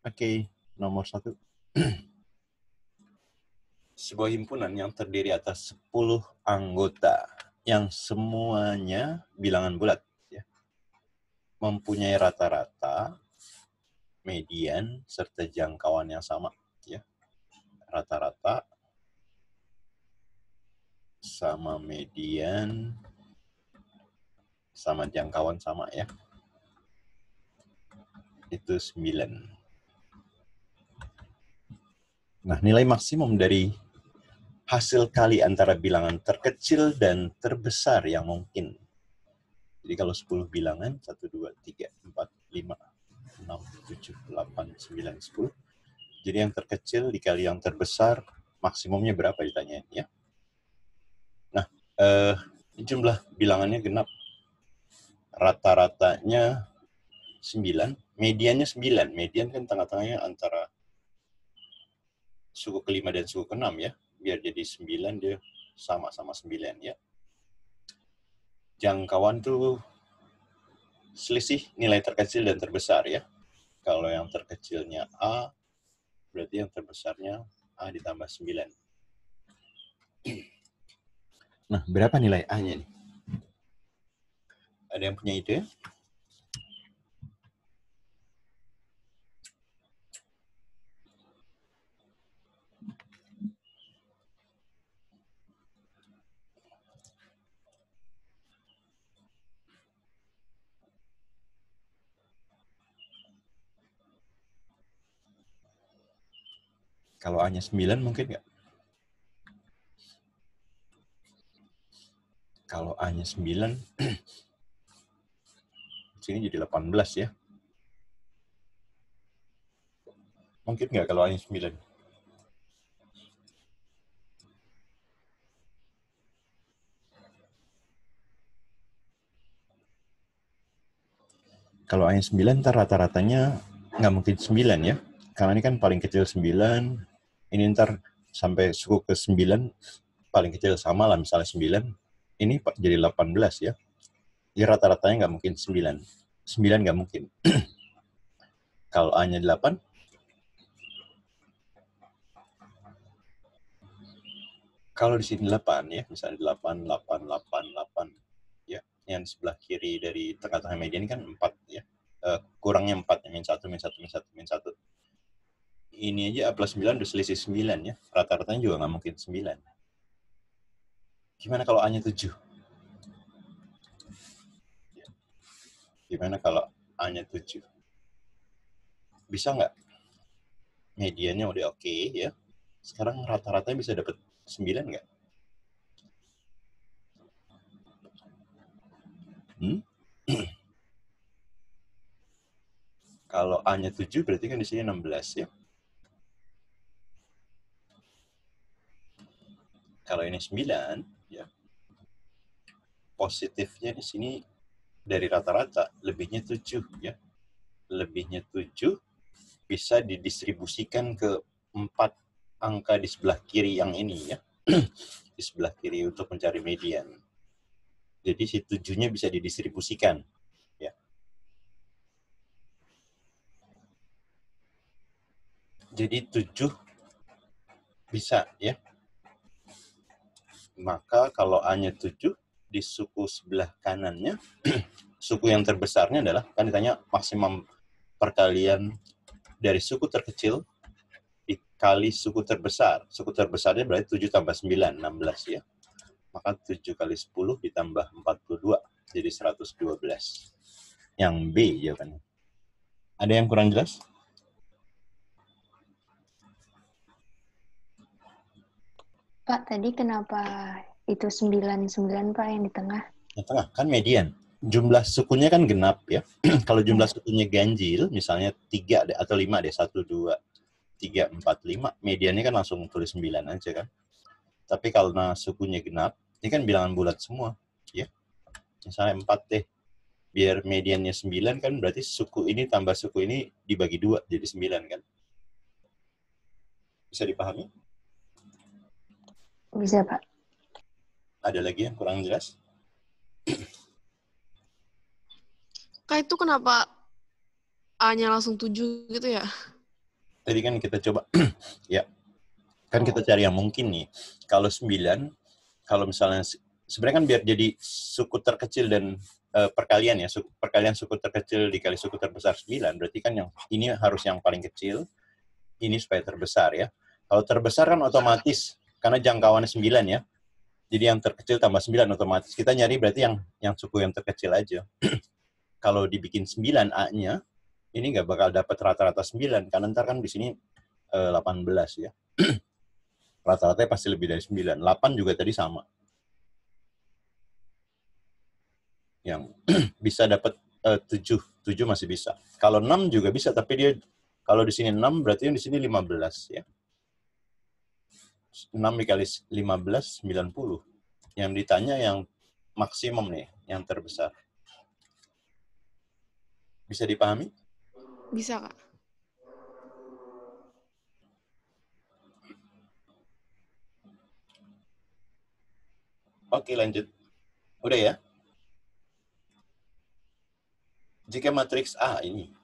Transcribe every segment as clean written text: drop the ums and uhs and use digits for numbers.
Oke, nomor 1. Sebuah himpunan yang terdiri atas 10 anggota yang semuanya bilangan bulat, ya, mempunyai rata-rata, median, serta jangkauan yang sama. Ya. Rata-rata sama median sama jangkauan sama, ya. Itu 9. Nah, nilai maksimum dari hasil kali antara bilangan terkecil dan terbesar yang mungkin. Jadi kalau 10 bilangan, 1, 2, 3, 4, 5, 6, 7, 8, 9, 10. Jadi yang terkecil dikali yang terbesar, maksimumnya berapa ditanyain, ya. Nah, jumlah bilangannya genap. Rata-ratanya 9, mediannya 9. Median kan tengah-tengahnya antara suku ke-5 dan suku ke-6, ya. Biar jadi 9, dia sama-sama 9, ya. Jangkauan tuh selisih nilai terkecil dan terbesar, ya. Kalau yang terkecilnya A, berarti yang terbesarnya A ditambah 9. Nah, berapa nilai A-nya nih? Ada yang punya ide? Kalau A-nya 9 mungkin nggak? Kalau A-nya 9, sini jadi 18, ya. Mungkin nggak kalau A-nya 9? Kalau A-nya 9, ntar rata-ratanya nggak mungkin 9, ya. Karena ini kan paling kecil 9, ini ntar sampai suku ke 9, paling kecil sama lah, misalnya 9, ini jadi 18, ya. Jadi rata-ratanya nggak mungkin 9. 9 nggak mungkin. Kalau A-nya 8, kalau di sini 8, ya, misalnya 8, 8, 8, 8, ya. Yang sebelah kiri dari tengah-tengah media ini kan 4, ya. Kurangnya 4, min 1, min 1, min 1, min 1. Ini aja A plus 9 udah selisih 9, ya. Rata-ratanya juga nggak mungkin 9. Gimana kalau A-nya 7? Gimana kalau A-nya 7? Bisa nggak? Medianya udah oke, ya. Sekarang rata-ratanya bisa dapat 9 nggak? Kalau A-nya 7 berarti kan di sini 16, ya. Kalau ini 9, ya. Positifnya di sini dari rata-rata, lebihnya 7, ya. Lebihnya 7 bisa didistribusikan ke 4 angka di sebelah kiri yang ini, ya. Di sebelah kiri untuk mencari median. Jadi si 7-nya bisa didistribusikan, ya. Jadi 7 bisa, ya. Maka kalau A-nya 7, di suku sebelah kanannya, suku yang terbesarnya adalah, kan ditanya maksimum perkalian dari suku terkecil dikali suku terbesar. Suku terbesarnya berarti 7 tambah 9, 16, ya. Maka 7 kali 10 ditambah 42, jadi 112. Yang B jawabannya. Ada yang kurang jelas? Pak, tadi kenapa itu 99, Pak, yang di tengah? Yang tengah, kan median. Jumlah sukunya kan genap, ya. Kalau jumlah sukunya ganjil, misalnya 3 atau 5 deh, 1, 2, 3, 4, 5, mediannya kan langsung tulis 9 aja kan. Tapi karena sukunya genap, ini kan bilangan bulat semua, ya. Misalnya 4 deh. Biar mediannya 9 kan berarti suku ini tambah suku ini dibagi 2 jadi 9 kan. Bisa dipahami? Bisa, Pak. Ada lagi yang kurang jelas? Kak, itu kenapa A-nya langsung 7 gitu ya? Tadi kan kita coba, ya, kan kita cari yang mungkin nih. Kalau 9, kalau misalnya, sebenarnya kan biar jadi suku terkecil dan perkalian ya, perkalian suku terkecil dikali suku terbesar 9, berarti kan yang ini harus yang paling kecil, ini supaya terbesar ya. Kalau terbesar kan otomatis, karena jangkauannya 9 ya, jadi yang terkecil tambah 9 otomatis. Kita nyari berarti yang suku yang terkecil aja. Kalau dibikin 9 A-nya, ini nggak bakal dapat rata-rata 9, karena ntar kan di sini 18 ya. Rata-ratanya pasti lebih dari 9. 8 juga tadi sama. Yang bisa dapat 7. 7 masih bisa. Kalau 6 juga bisa, tapi dia kalau di sini 6 berarti yang di sini 15 ya. 6 dikali 15, 90. Yang ditanya yang maksimum nih, yang terbesar. Bisa dipahami? Bisa, Kak. Oke, lanjut. Udah ya? Jika matriks A ini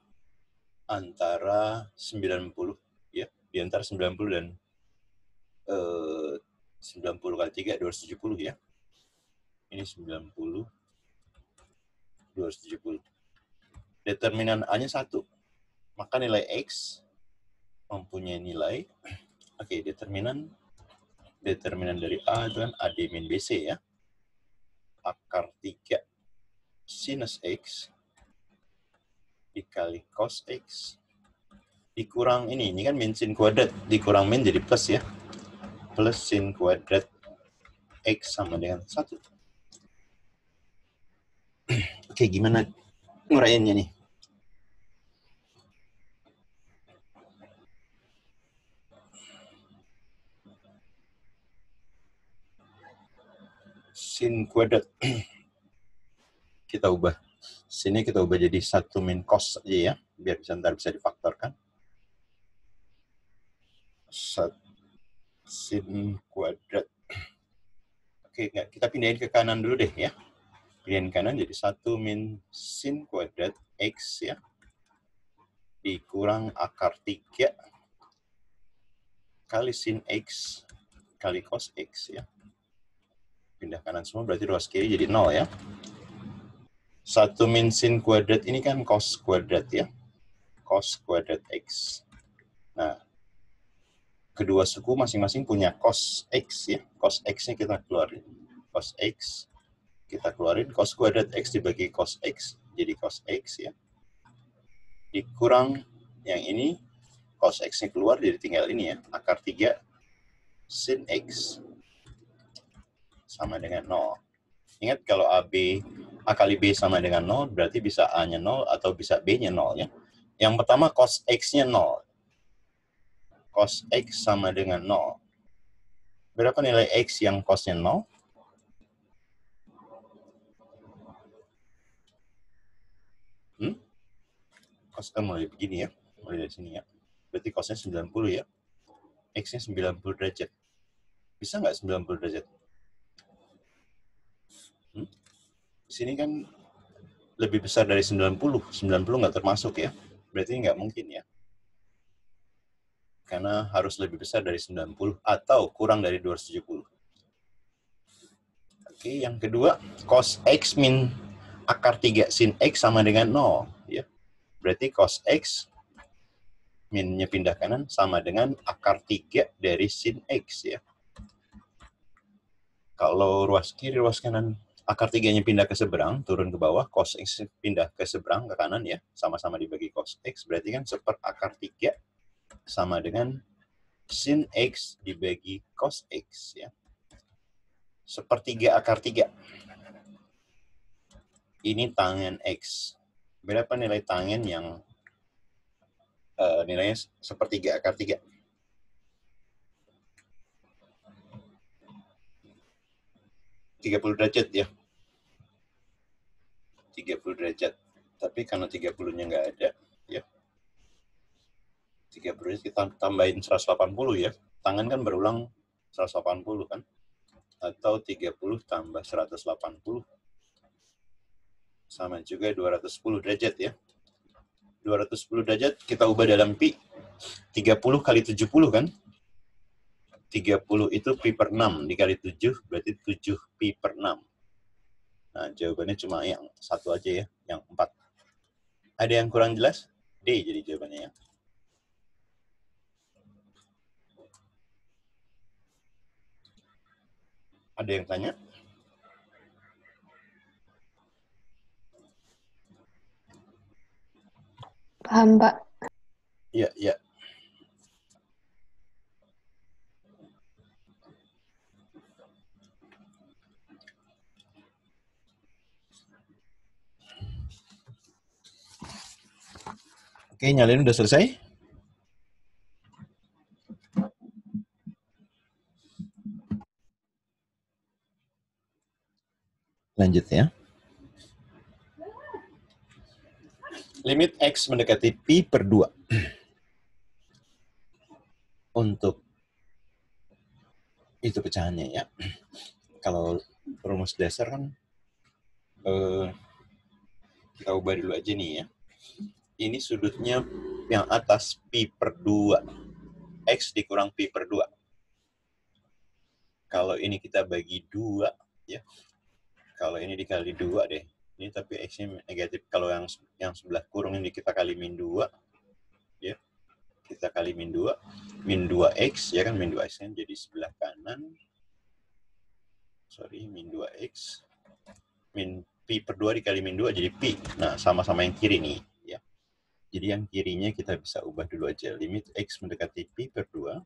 antara 90 ya, di antara 90 dan 90 kali 3 270 ya. Ini 90 270. Determinan A-nya 1. Maka nilai X mempunyai nilai, oke, determinan dari A itu kan AD min BC ya. Akar 3 sinus X dikali cos X dikurang ini kan min sin kuadrat, dikurang min jadi plus ya. Plus sin kuadrat X sama dengan 1. Oke, gimana ngurainnya nih? Sin kuadrat. Kita ubah. Sini kita ubah jadi 1 min cos aja ya. Biar ntar bisa difaktorkan. Sin kuadrat. Oke, kita pindahin ke kanan dulu deh ya. Pindahin kanan jadi 1 min sin kuadrat X ya. Dikurang akar 3 kali sin X kali cos X ya. Pindah kanan semua berarti ruas kiri jadi 0 ya. 1 min sin kuadrat ini kan cos kuadrat ya. Cos kuadrat X. Nah, kedua suku masing-masing punya cos X ya. Cos X-nya kita keluarin. Cos X kita keluarin. Cos kuadrat X dibagi cos X jadi cos X ya. Dikurang yang ini, cos X-nya keluar jadi tinggal ini ya. Akar 3 sin X sama dengan 0. Ingat kalau A kali B sama dengan 0, berarti bisa A-nya 0 atau bisa B-nya 0 ya. Yang pertama cos X-nya 0. Cos X sama dengan 0. Berapa nilai X yang cos-nya 0? Cos mulai begini ya. Mulai dari sini ya. Berarti cos-nya 90 ya. X-nya 90 derajat. Bisa nggak 90 derajat? Di sini kan lebih besar dari 90. 90 nggak termasuk ya. Berarti nggak mungkin ya. Karena harus lebih besar dari 90 atau kurang dari 270. Oke, yang kedua, cos X min akar 3 sin X sama dengan 0. Ya. Berarti cos X min-nya pindah kanan sama dengan akar 3 dari sin X. Ya. Kalau ruas kiri, ruas kanan, akar 3-nya pindah ke seberang, turun ke bawah, cos X pindah ke seberang, ke kanan ya, sama-sama dibagi cos X, berarti kan seper akar 3 sama dengan sin X dibagi cos X ya. Sepertiga akar 3. Ini tangen X. Berapa nilai tangen yang nilainya sepertiga akar 3? 30 derajat ya. 30 derajat. Tapi karena 30-nya nggak ada, ya. 30 derajat kita tambahin 180 ya. Tangan kan berulang 180 kan. Atau 30 tambah 180. Sama juga 210 derajat ya. 210 derajat kita ubah dalam pi. 30 kali 70 kan? 30 itu pi per 6 dikali 7 berarti 7 pi per 6. Nah, jawabannya cuma yang satu aja ya, yang 4. Ada yang kurang jelas? D jadi jawabannya ya. Ada yang tanya? Paham, Pak. Iya, iya. Oke, nyalain udah selesai? Lanjut ya. Limit X mendekati pi per 2. Untuk itu pecahannya ya. Kalau rumus dasar kan kita ubah dulu aja nih ya. Ini sudutnya yang atas pi per 2. X dikurang pi per 2. Kalau ini kita bagi 2 ya. Kalau ini dikali 2 deh. Ini tapi X-nya negatif. Kalau yang sebelah kurung ini kita kali min 2 ya. Kita kali min 2. Min 2X ya kan, min 2X kan jadi sebelah kanan. Sorry, min 2X. Min pi per 2 dikali min 2 jadi pi. Nah, sama-sama yang kiri nih ya. Jadi yang kirinya kita bisa ubah dulu aja. Limit X mendekati pi per 2.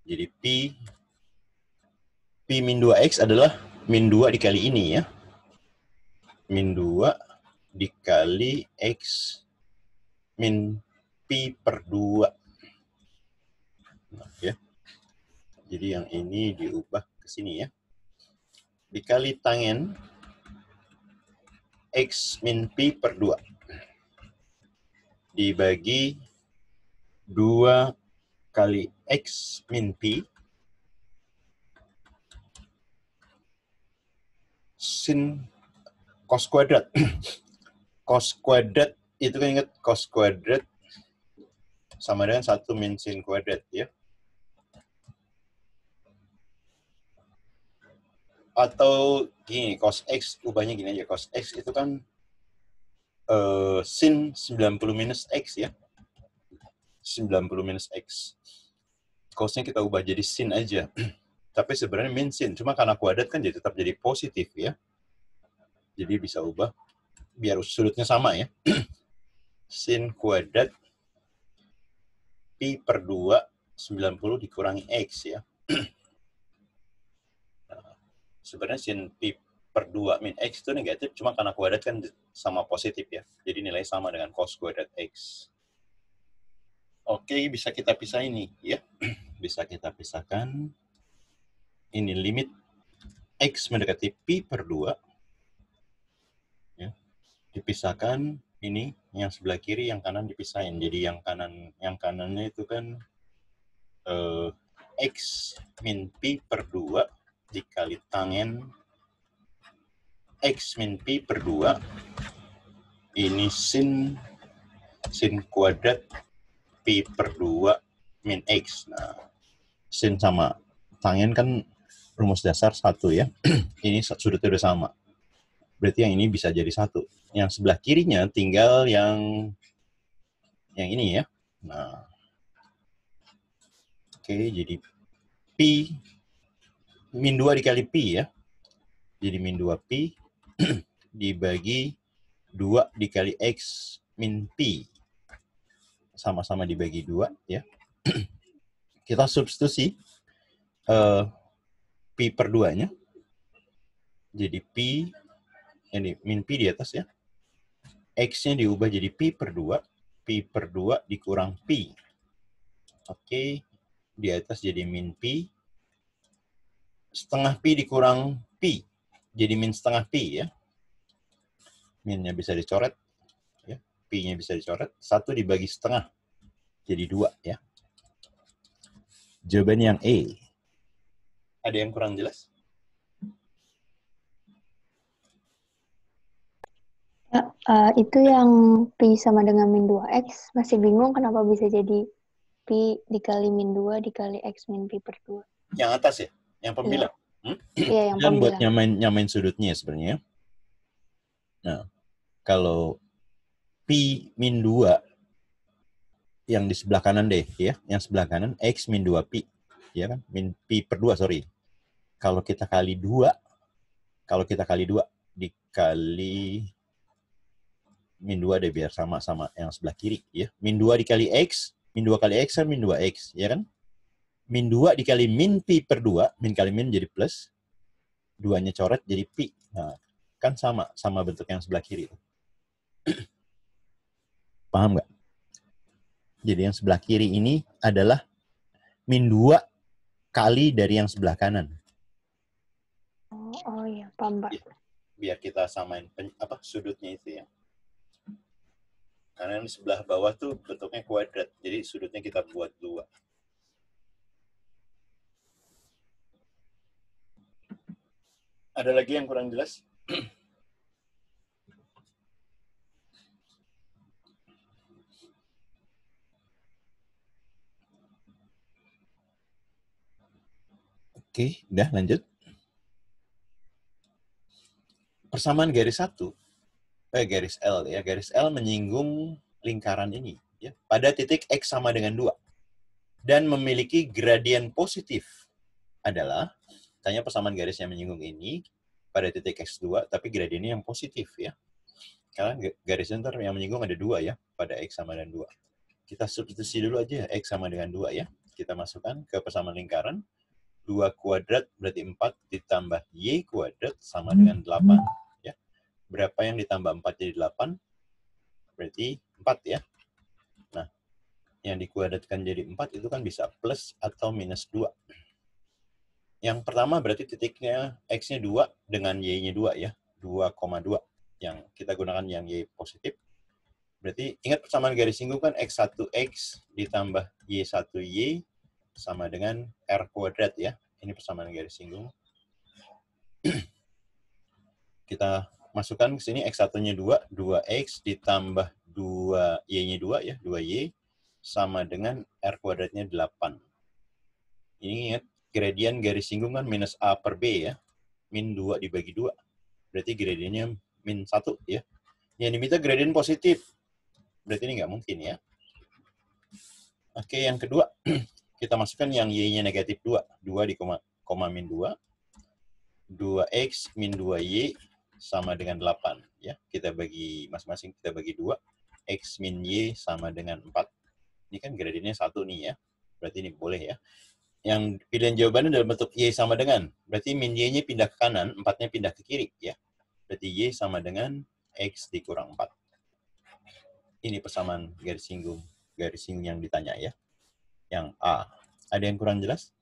Jadi pi min 2X adalah min 2 dikali ini ya. Min 2 dikali X min pi per 2. Nah, ya. Jadi yang ini diubah ke sini ya. Dikali tangen X min pi per 2. Dibagi 2 kali X min pi sin cos kuadrat. Cos kuadrat itu kan ingat cos kuadrat sama dengan 1 min sin kuadrat ya. Atau gini, cos X ubahnya gini aja. Cos X itu kan sin 90 minus X ya. 90 minus X. Cosnya kita ubah jadi sin aja. Tapi sebenarnya min sin. Cuma karena kuadrat kan jadi tetap jadi positif ya. Jadi bisa ubah biar sudutnya sama ya. Sin kuadrat pi per 2 90 dikurangi X ya. Sebenarnya sin pi per 2 min X itu negatif, cuma karena kuadrat kan sama positif ya. Jadi nilai sama dengan cos kuadrat X. Oke, bisa kita pisah ini ya. Bisa kita pisahkan. Ini limit X mendekati pi per 2. Ya. Dipisahkan ini yang sebelah kiri, yang kanan dipisahin. Jadi yang kanannya itu kan X min pi per 2 dikali tangen X min pi per 2. Ini sin kuadrat pi per 2 min X. Nah, sin sama tangen kan rumus dasar 1 ya. Ini sudutnya udah sama. Berarti yang ini bisa jadi 1. Yang sebelah kirinya tinggal yang ini ya. Nah, oke, jadi pi min 2 dikali pi ya. Jadi min 2 pi dibagi 2 dikali X min pi. Sama-sama dibagi 2 ya. Kita substitusi pi per 2-nya. Jadi pi, ini min pi di atas ya. X-nya diubah jadi pi per 2. Pi per 2 dikurang pi. Oke, di atas jadi min pi. Setengah pi dikurang pi. Jadi min setengah pi ya. Minnya bisa dicoret. Ya. Pi-nya bisa dicoret. 1 dibagi setengah. Jadi 2 ya. Jawabannya yang E. Ada yang kurang jelas? Itu yang Pi sama dengan min 2X, masih bingung kenapa bisa jadi Pi dikali min 2 dikali X min Pi per 2. Yang atas ya? Yang pembilang? Iya, yang Dan buat pembilang. nyamain sudutnya sebenarnya. Nah, kalau Pi min 2 yang di sebelah kanan deh, ya. Yang sebelah kanan, X min 2 Pi. Ya kan? Min Pi per 2, sorry. Kalau kita kali 2 dikali min 2 deh biar sama-sama yang sebelah kiri. Ya. Min 2 dikali X, min 2 kali X kan min 2X. Ya kan? Min 2 dikali min Pi per 2, min kali min jadi plus, 2-nya coret jadi Pi. Nah, kan sama bentuk yang sebelah kiri. Paham nggak? Jadi yang sebelah kiri ini adalah min 2 kali dari yang sebelah kanan. Oh iya, paham, Pak. Ya, biar kita samain sudutnya itu ya. Karena yang di sebelah bawah tuh bentuknya kuadrat, jadi sudutnya kita buat 2. Ada lagi yang kurang jelas? Oke, udah lanjut. Persamaan garis garis L ya. Garis L menyinggung lingkaran ini ya pada titik X sama dengan 2 dan memiliki gradien positif adalah tanya persamaan garis yang menyinggung ini pada titik X2 tapi gradiennya yang positif ya. Karena garis center yang menyinggung ada 2 ya pada X sama dengan 2. Kita substitusi dulu aja X sama dengan 2 ya. Kita masukkan ke persamaan lingkaran. 2 kuadrat berarti 4 ditambah Y kuadrat sama dengan 8. Ya. Berapa yang ditambah 4 jadi 8? Berarti 4 ya. Nah, yang dikuadratkan jadi 4 itu kan bisa plus atau minus 2. Yang pertama berarti titiknya X-nya 2 dengan Y-nya 2 ya. 2,2. Yang kita gunakan yang Y positif. Berarti ingat persamaan garis singgung kan X1X ditambah Y1Y sama dengan R kuadrat ya. Ini persamaan garis singgung. Kita masukkan ke sini X1-nya 2, 2X ditambah 2Y-nya 2 ya, 2Y sama dengan R kuadratnya 8. Ini ingat, gradien garis singgung kan minus A per B ya. Min 2 dibagi 2. Berarti gradiennya min 1 ya. Yang diminta gradien positif. Berarti ini nggak mungkin ya. Oke, yang kedua, kita masukkan yang Y-nya negatif 2. 2 di koma min 2. 2X min 2Y sama dengan 8. Ya, kita bagi masing-masing, kita bagi 2. X min Y sama dengan 4. Ini kan gradiennya 1 nih ya. Berarti ini boleh ya. Yang pilihan jawabannya dalam bentuk Y sama dengan. Berarti min Y-nya pindah ke kanan, 4-nya pindah ke kiri. Ya. Berarti Y sama dengan X dikurang 4. Ini persamaan garis singgung yang ditanya ya. Yang A. Ada yang kurang jelas?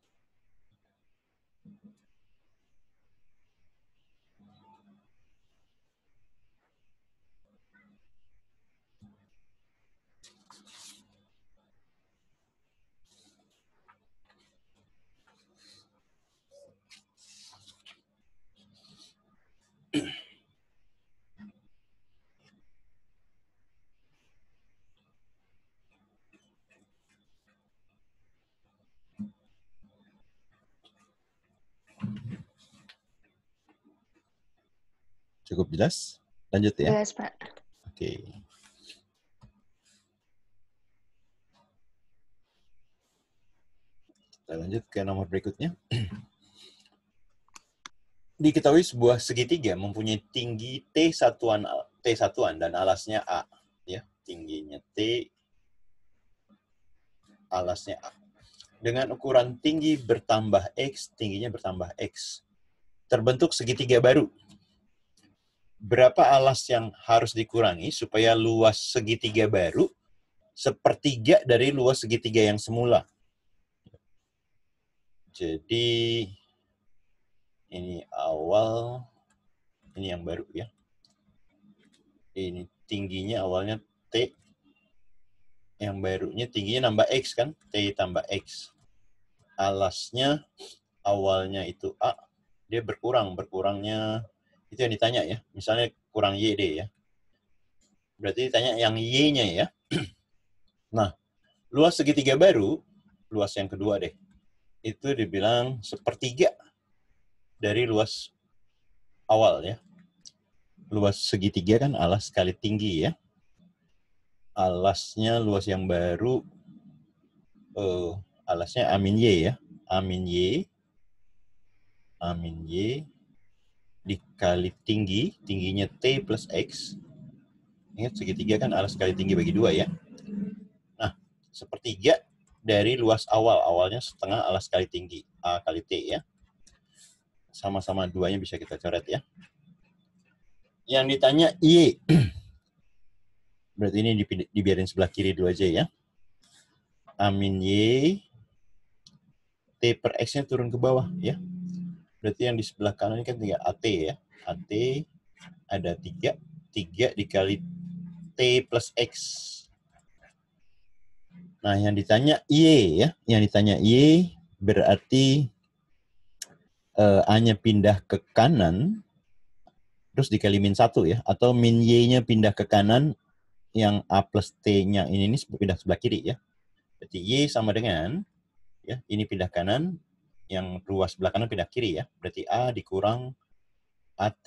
Cukup jelas? Lanjut ya. Jelas, Pak. Oke. Kita lanjut ke nomor berikutnya. Diketahui sebuah segitiga mempunyai tinggi T satuan dan alasnya A. Ya, tingginya T, alasnya A. Dengan ukuran tinggi bertambah X, tingginya bertambah X. Terbentuk segitiga baru. Berapa alas yang harus dikurangi supaya luas segitiga baru sepertiga dari luas segitiga yang semula? Jadi, ini awal, ini yang baru ya. Ini tingginya awalnya T, yang barunya tingginya nambah X kan, T tambah X. Alasnya awalnya itu A, dia berkurangnya itu yang ditanya ya. Misalnya kurang YD ya. Berarti ditanya yang Y-nya ya. Nah, luas segitiga baru, luas yang kedua deh, itu dibilang sepertiga dari luas awal ya. Luas segitiga kan alas kali tinggi ya. Alasnya luas yang baru, alasnya amin Y ya. Amin Y dikali tinggi, tingginya T plus X. Ingat segitiga kan alas kali tinggi bagi 2 ya. Nah, sepertiga dari luas awal. Awalnya setengah alas kali tinggi, A kali T ya. Sama-sama duanya bisa kita coret ya. Yang ditanya Y. Berarti ini dibiarin sebelah kiri dulu aja ya. Amin Y. T per X-nya turun ke bawah ya. Berarti yang di sebelah kanan ini kan tinggal AT ya. AT ada 3. 3 dikali T plus X. Nah, yang ditanya Y ya. Yang ditanya Y berarti A-nya pindah ke kanan, terus dikali min 1 ya. Atau min Y-nya pindah ke kanan, yang A plus T-nya ini pindah sebelah kiri ya. Berarti Y sama dengan, ya ini pindah kanan, yang ruas sebelah kanan pindah kiri ya. Berarti A dikurang AT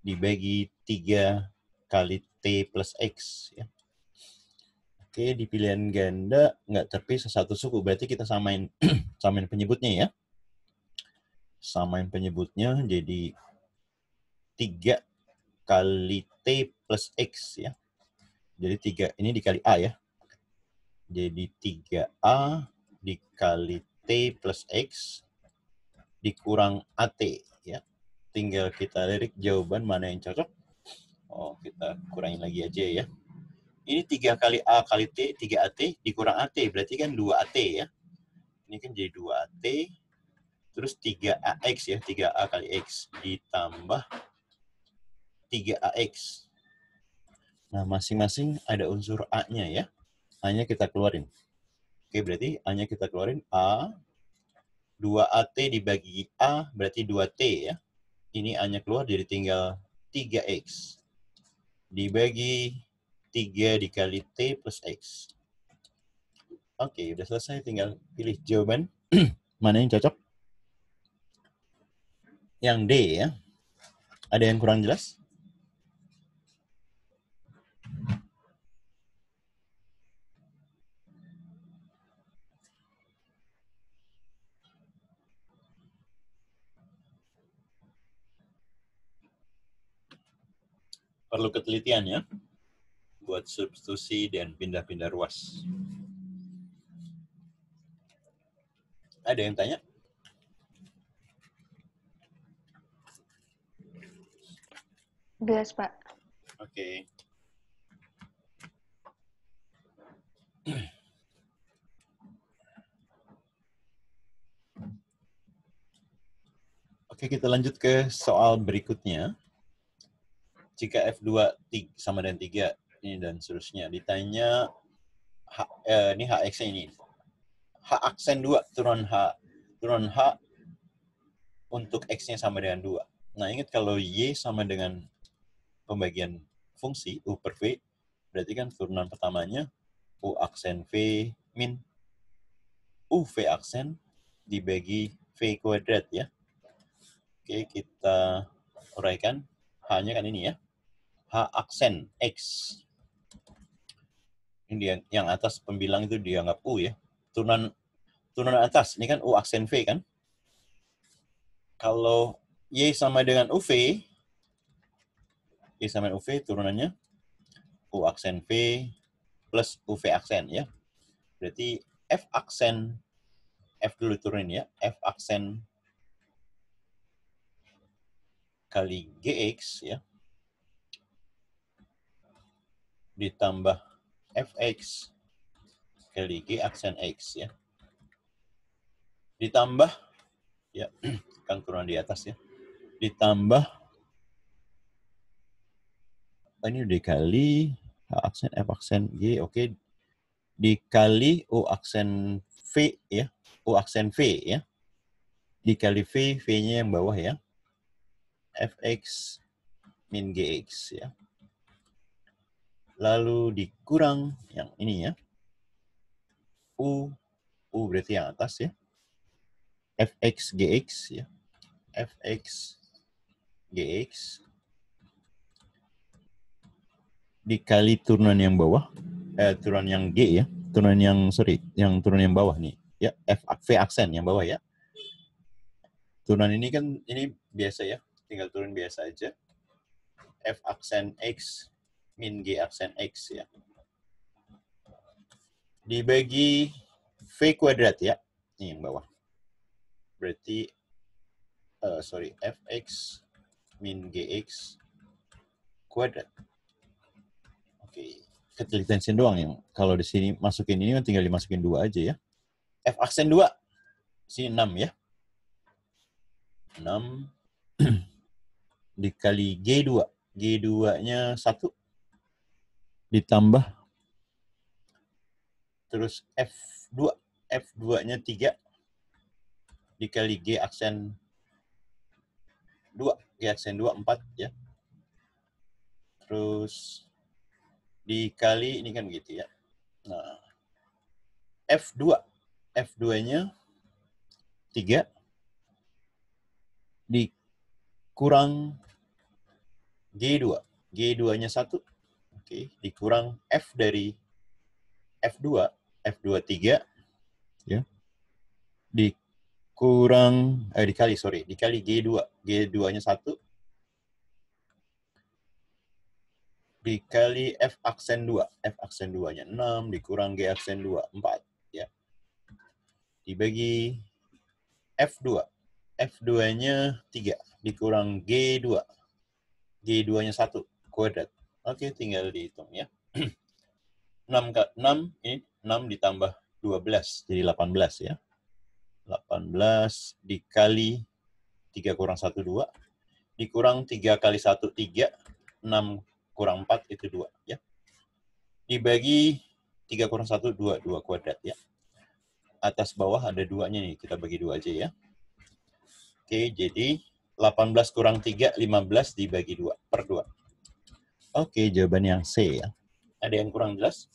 dibagi 3 kali T plus X ya. Oke, di pilihan ganda nggak terpisah satu suku, berarti kita samain samain penyebutnya ya. Samain penyebutnya jadi 3 kali T plus X ya. Jadi 3 ini dikali A ya. Jadi 3A dikali T plus X dikurang AT ya. Tinggal kita lirik jawaban mana yang cocok. Oh, kita kurangin lagi aja ya. Ini 3 kali A kali T, 3AT, dikurang AT. Berarti kan 2AT ya. Ini kan jadi 2AT. Terus 3AX ya. 3A kali X ditambah 3AX. Nah, masing-masing ada unsur A-nya ya. A-nya kita keluarin. Oke, berarti A-nya kita keluarin. A, 2AT dibagi A, berarti 2T ya. Ini A-nya keluar, jadi tinggal 3X. Dibagi 3 dikali T plus X. Oke, udah selesai. Tinggal pilih jawaban. Mana yang cocok? Yang D ya. Ada yang kurang jelas? Perlu ketelitian ya. Buat substitusi dan pindah-pindah ruas. Ada yang tanya? Jelas, Pak. Oke. Oke, kita lanjut ke soal berikutnya. Jika F2 sama dengan 3, ini dan seterusnya. Ditanya, ini HX-nya ini. H aksen 2 turun H untuk X-nya sama dengan 2. Nah, ingat kalau Y sama dengan pembagian fungsi U per V, berarti kan turunan pertamanya U aksen V min U V aksen dibagi V kuadrat ya. Oke, kita uraikan. H-nya kan ini ya. H aksen X. Ini yang atas pembilang itu dianggap U ya. Turunan atas, ini kan U aksen V kan. Kalau Y sama dengan UV, Y sama dengan UV turunannya U aksen V plus UV aksen ya. Berarti F aksen, F dulu turunin ya, F aksen kali GX ya, ditambah Fx kali G aksen X ya. Ditambah, ya, kan turunan di atas ya. Ditambah, ini udah dikali H aksen, F aksen G, oke. Dikali U aksen V ya, U aksen V ya. Dikali V, V-nya yang bawah ya. Fx min Gx ya. Lalu dikurang yang ini ya. U berarti yang atas ya. Fx Gx ya. Fx Gx dikali turunan yang bawah. Turunan yang G ya. Turunan yang bawah nih. Ya, V aksen yang bawah ya. Turunan ini kan ini biasa ya. Tinggal turun biasa aja. F aksen X min G aksen X ya. Dibagi V kuadrat ya. Ini yang bawah. Berarti, Fx min Gx kuadrat. Oke. Ketelitensin doang yang kalau di sini masukin ini kan tinggal dimasukin 2 aja ya. F aksen 2. Sini 6 ya. 6 dikali G2. G2-nya 1 ditambah terus F2. F2-nya 3 dikali G aksen 2. G aksen 2, 4 ya. Terus dikali ini kan gitu ya. Nah, F2. F2-nya 3 dikurang G2. G2-nya 1. Oke, dikurang F dari F2. F2 3 ya. Dikali G2. G2-nya 1 dikali F aksen 2. F aksen 2-nya 6 dikurang G aksen 2, 4 ya. Dibagi F2. F2-nya 3 dikurang G2. G2-nya 1 kuadrat. Oke, tinggal dihitung ya. 6 ini 6 ditambah 12 jadi 18 ya. 18 dikali 3 kurang 1 2 dikurang 3 kali 1 3, 6 kurang 4 itu 2 ya. Dibagi 3 kurang 1 2 kuadrat ya. Atas bawah ada 2-nya nih, kita bagi 2 aja ya. Oke, jadi 18 kurang 3 15 dibagi 2 per 2. Oke, jawaban yang C ya. Ada yang kurang jelas?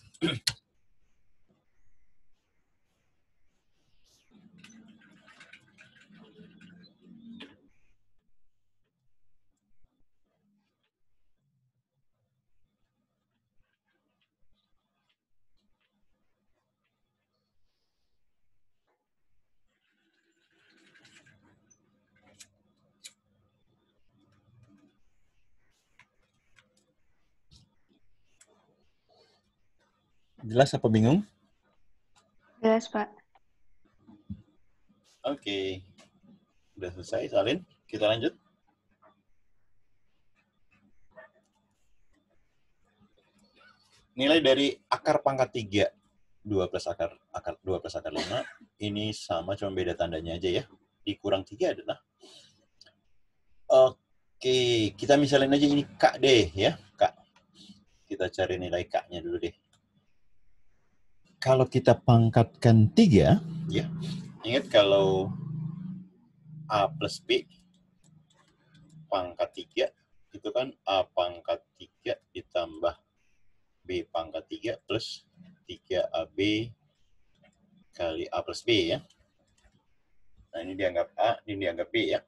Jelas apa bingung? Jelas, Pak. Oke. Udah selesai, Salin. Kita lanjut. Nilai dari akar pangkat 3. 2 plus akar 5. Ini sama, cuma beda tandanya aja ya. Dikurang 3 adalah. Oke, kita misalin aja ini K deh ya. K. Kita cari nilai K-nya dulu deh. Kalau kita pangkatkan 3, ya. Ingat kalau A plus B pangkat 3, itu kan A pangkat 3 ditambah B pangkat 3 plus 3AB kali A plus B ya. Nah, ini dianggap A, ini dianggap B ya.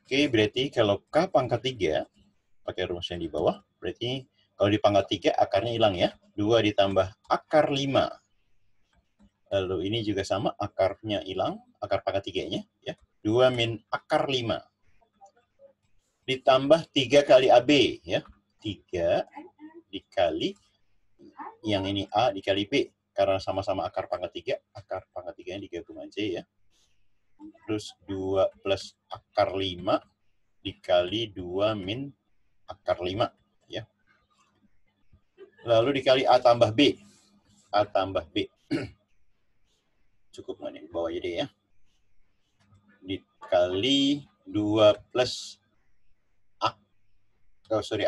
Oke, berarti kalau K pangkat 3, pakai rumus yang di bawah, berarti kalau di pangkat 3 akarnya hilang ya. 2 ditambah akar 5. Lalu ini juga sama, akarnya hilang, akar pangkat 3-nya ya. 2 min akar 5. Ditambah 3 kali AB ya. 3 dikali yang ini A dikali B. Karena sama-sama akar pangkat 3, akar pangkat 3-nya digabung aja ya. Terus 2 plus akar 5 dikali 2 min akar 5 ya. Lalu dikali A tambah B. A tambah B. Cukup nggak nih? Bawah aja deh ya. Dikali 2 plus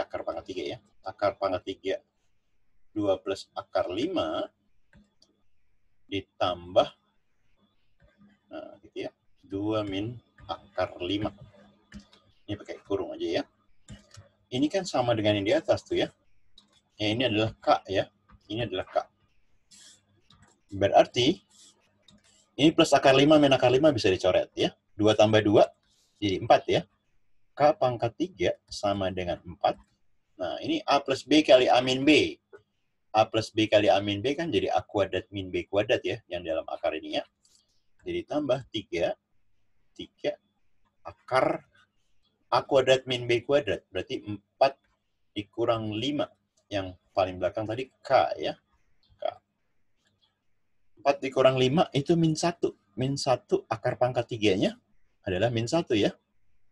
akar pangkat 3 ya. Akar pangkat 3 2 plus akar 5 ditambah nah gitu ya. 2 min akar 5. Ini pakai kurung aja ya. Ini kan sama dengan yang di atas tuh ya. Ya, ini adalah K ya. Ini adalah K. Berarti ini plus akar 5 min akar 5 bisa dicoret ya. 2 tambah 2 jadi 4 ya. K pangkat 3 sama dengan 4. Nah, ini A plus B kali A min B. A plus B kali A min B kan jadi A kuadrat min B kuadrat ya, yang dalam akar ini ya. Jadi tambah 3 akar A kuadrat min B kuadrat. Berarti 4 dikurang 5. Yang paling belakang tadi K ya. K. 4 dikurang 5 itu min 1. Min 1 akar pangkat 3-nya adalah min 1 ya.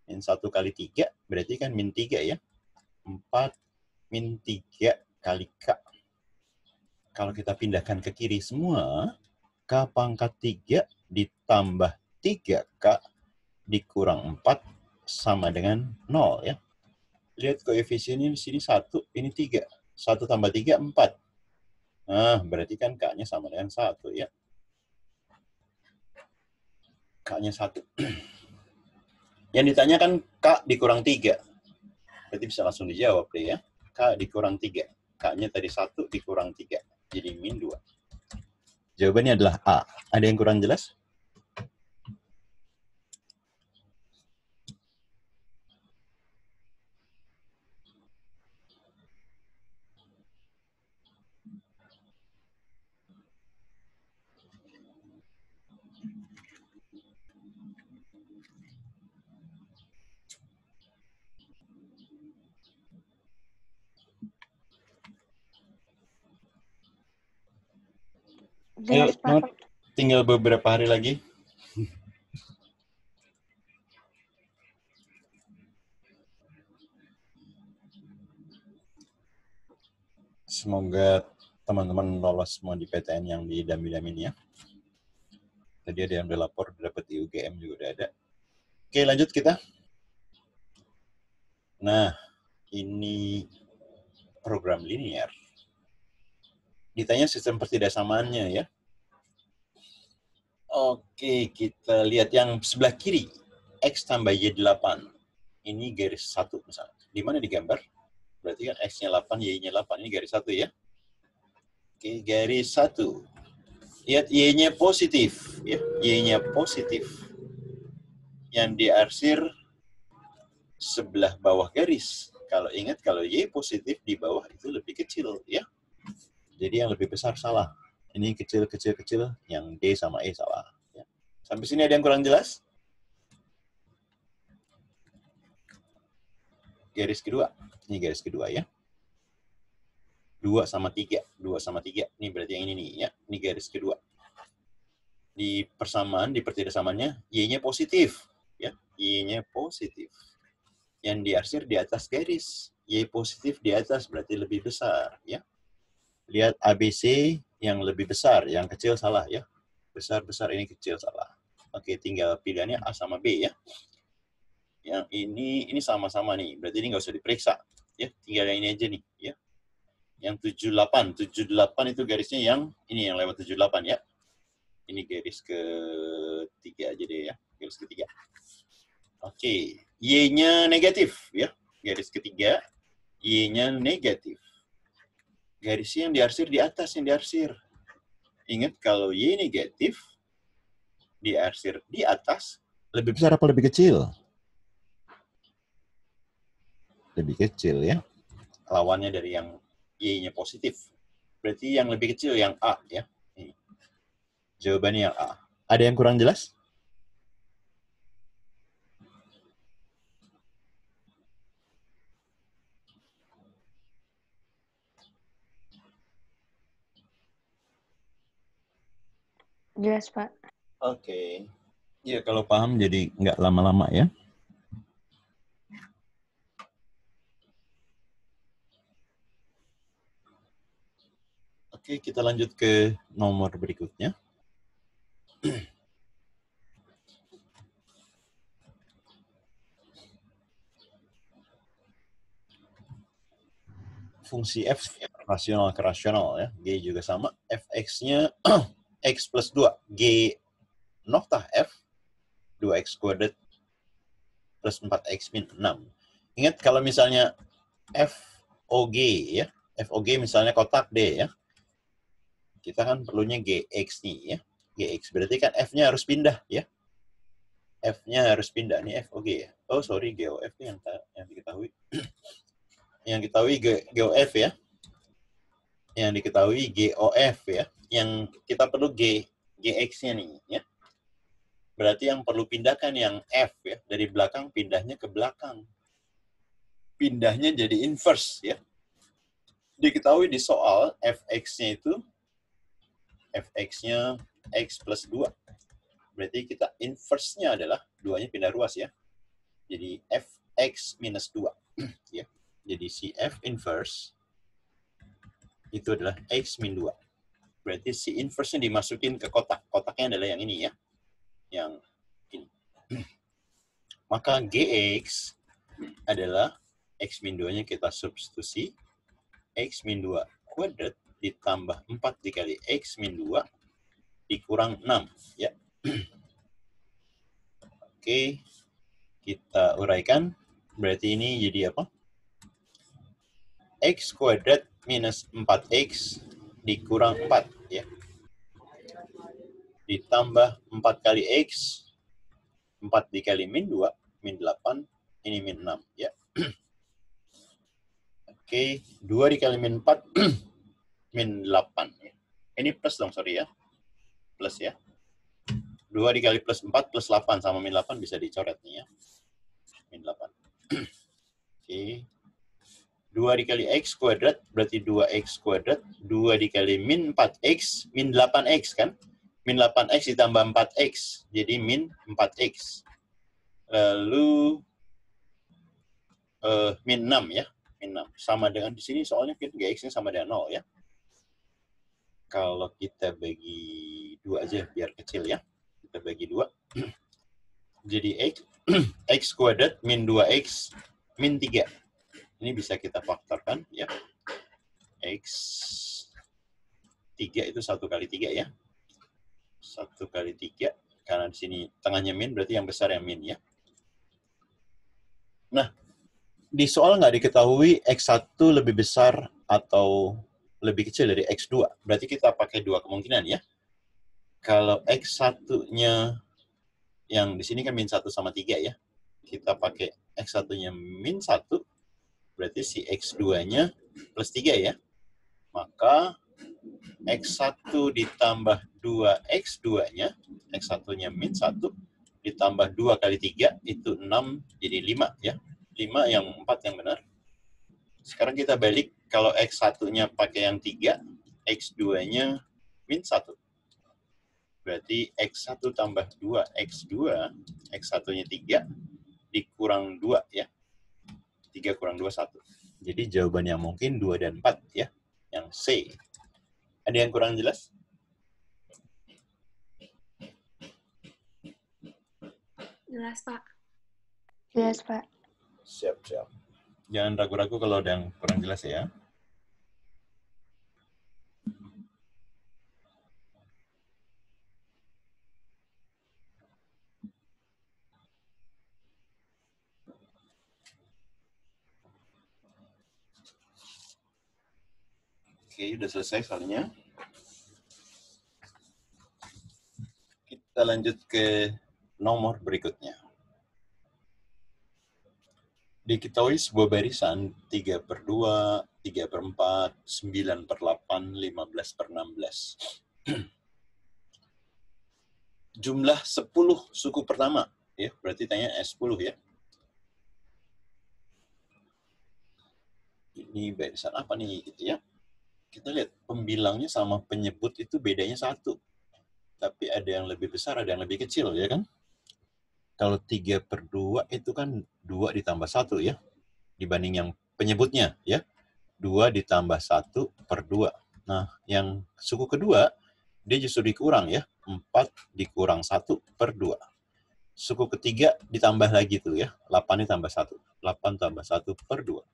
Min 1 kali 3 berarti kan min 3 ya. 4 min 3 kali K. Kalau kita pindahkan ke kiri semua, K pangkat 3 ditambah 3K dikurang 4 sama dengan 0 ya. Lihat koefisiennya di sini 1, ini 3. 1 tambah 3, 4. Nah, berarti kan K-nya sama dengan 1 ya. K-nya 1. Yang ditanyakan K dikurang 3. Berarti bisa langsung dijawab deh ya. K dikurang 3. K-nya tadi 1 dikurang 3. Jadi min 2. Jawabannya adalah A. Ada yang kurang jelas? Ayo, Jelas, Pak. tinggal beberapa hari lagi. Semoga teman-teman lolos semua di PTN yang diidam-idamin ya. Tadi ada yang udah lapor, dapat di UGM juga udah ada. Oke, lanjut kita. Nah, ini program linear. Ditanya sistem pertidaksamaannya ya. Oke, kita lihat yang sebelah kiri. X tambah Y8. Ini garis 1 misalnya. Di mana digambar? Berarti kan X-nya 8, Y-nya 8. Ini garis 1 ya. Oke, garis 1. Lihat Y-nya positif. Ya. Y-nya positif. Yang diarsir sebelah bawah garis. Kalau ingat, kalau Y positif di bawah itu lebih kecil. Ya. Jadi yang lebih besar salah. Ini kecil-kecil-kecil, yang D sama E salah. Ya. Sampai sini ada yang kurang jelas? Garis kedua. Ini garis kedua ya. 2 sama 3. 2 sama 3. Ini berarti yang ini nih ya. Ini garis kedua. Di persamaan, di pertidaksamaannya, Y-nya positif. Ya. Y-nya positif. Yang diarsir di atas garis. Y positif di atas berarti lebih besar. Ya. Lihat ABC yang lebih besar. Yang kecil salah ya. Besar-besar, ini kecil salah. Oke, tinggal pilihannya A sama B ya. Yang ini sama-sama nih. Berarti ini nggak usah diperiksa. Ya, tinggal yang ini aja nih. Ya. Yang 78. 78 itu garisnya yang ini yang lewat 78 ya. Ini garis ketiga aja deh ya. Garis ketiga. Oke. Y-nya negatif ya. Garis ketiga. Y-nya negatif. Garisnya yang diarsir di atas, yang diarsir. Ingat kalau Y negatif, diarsir di atas, lebih besar apa lebih kecil? Lebih kecil ya. Lawannya dari yang Y-nya positif. Berarti yang lebih kecil yang A ya. Ini. Jawabannya yang A. Ada yang kurang jelas? Jelas, Pak. Oke. Ya, kalau paham jadi nggak lama-lama ya. Oke, kita lanjut ke nomor berikutnya. Fungsi f rasional ke rasional ya. G juga sama. Fx-nya x plus 2. G noktah f 2x kuadrat plus 4x min 6. Ingat kalau misalnya f OG ya. FOG misalnya kotak D ya. Kita kan perlunya GX nih ya. GX berarti kan F-nya harus pindah ya. F-nya harus pindah nih FOG ya. Oh sorry, GOF yang diketahui. Yang diketahui GOF ya. Yang diketahui GOF ya. Yang kita perlu GX-nya nih ya. Berarti yang perlu pindahkan yang F ya. Dari belakang pindahnya ke belakang. Pindahnya jadi inverse ya. Diketahui di soal Fx-nya itu Fx-nya X plus 2. Berarti kita inverse-nya adalah 2-nya pindah ruas ya. Jadi Fx minus 2. Ya. Jadi si F inverse itu adalah X min 2. Berarti si inverse-nya dimasukin ke kotak. Kotaknya adalah yang ini ya. Yang ini. Maka Gx adalah X min 2-nya kita substitusi. X min 2 kuadrat ditambah 4 dikali X min 2 dikurang 6. Ya. Oke, kita uraikan. Berarti ini jadi apa? X kuadrat minus 4X dikurang 4. Ya. Ditambah 4 kali X. 4 dikali min 2, min 8. Ini min 6. Ya. Oke, 2 dikali min 4, min 8. Ya. Ini plus dong, sorry ya. Plus ya. 2 dikali plus 4 plus 8 sama min 8 bisa dicoret nih ya. Min 8. Oke. 2 dikali X kuadrat berarti 2X kuadrat. 2 dikali min 4X, min 8X kan. Min 8X ditambah 4X. Jadi min 4X. Lalu min 6 ya. Min 6. Sama dengan di sini soalnya Gx-nya sama dengan 0 ya. Kalau kita bagi 2 aja biar kecil ya. Kita bagi 2. Jadi X kuadrat min 2X min 3. Ini bisa kita faktorkan ya. X 3 itu 1 kali 3 ya. 1 kali 3. Karena di sini tengahnya min berarti yang besar yang min ya. Nah, di soal nggak diketahui X1 lebih besar atau lebih kecil dari X2. Berarti kita pakai 2 kemungkinan ya. Kalau X1-nya yang di sini kan min 1 sama 3 ya. Kita pakai X1-nya min 1, berarti si X2-nya plus 3 ya. Maka X1 ditambah 2X2-nya, X1-nya min 1, ditambah 2 kali 3, itu 6, jadi 5 ya. 5 yang 4 yang benar. Sekarang kita balik, kalau X1-nya pakai yang 3, X2-nya min 1. Berarti X1 tambah 2X2, X1-nya 3, dikurang 2 ya. 3 kurang 2, 1. Jadi jawabannya mungkin 2 dan 4 ya. Yang C. Ada yang kurang jelas? Jelas, Pak. Jelas, Pak. Siap. Jangan ragu-ragu kalau ada yang kurang jelas ya. Oke, udah selesai soalnya. Kita lanjut ke nomor berikutnya. Diketahui sebuah barisan 3/2, 3/4, 9/8, 15/16. Jumlah 10 suku pertama. Ya, berarti tanya S10 ya. Ini barisan apa nih gitu ya. Kita lihat pembilangnya sama penyebut itu bedanya 1. Tapi ada yang lebih besar, ada yang lebih kecil, ya kan? Kalau 3/2 itu kan 2 ditambah 1 ya. Dibanding yang penyebutnya ya. 2 ditambah 1/2. Nah, yang suku kedua, dia justru dikurang ya. 4 dikurang 1/2. Suku ketiga ditambah lagi tuh ya. 8 ditambah 1. 8 tambah 1/2.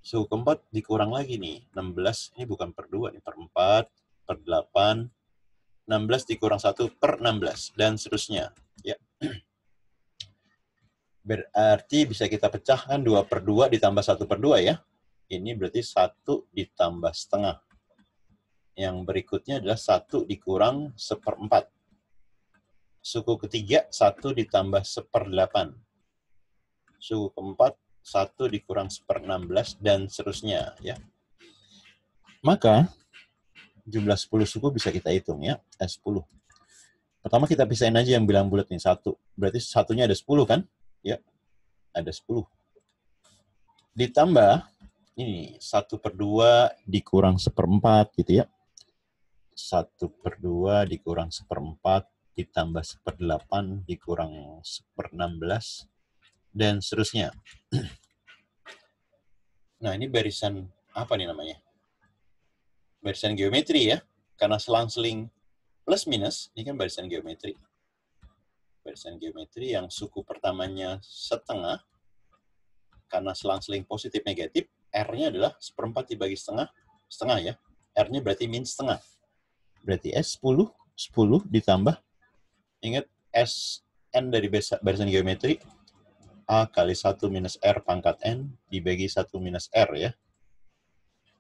Suku keempat dikurang lagi nih, 16, ini bukan per 2, ini per 4, per 8, 16 dikurang 1/16, dan seterusnya. Ya. Berarti bisa kita pecahkan 2/2 ditambah 1/2 ya. Ini berarti 1 ditambah setengah. Yang berikutnya adalah 1 dikurang 1/4. Suku ketiga 1 ditambah 1/8. Suku keempat 1 dikurang 1/16 dan seterusnya ya. Maka jumlah 10 suku bisa kita hitung ya, 10. Pertama kita pisahin aja yang bilang bulat nih 1. Berarti satunya ada 10 kan? Ya. Ada 10. Ditambah ini 1/2 dikurang 1/4 gitu ya. 1/2 dikurang 1/4 ditambah 1/8 dikurang 1/16 dan seterusnya. Nah, ini barisan apa nih namanya? Barisan geometri ya. Karena selang-seling plus minus, ini kan barisan geometri. Barisan geometri yang suku pertamanya setengah, karena selang-seling positif negatif, R-nya adalah 1/4 dibagi setengah ya. R-nya berarti min setengah. Berarti S 10 ditambah, ingat S, N dari barisan geometri, A kali 1 minus R pangkat N dibagi 1 minus R ya.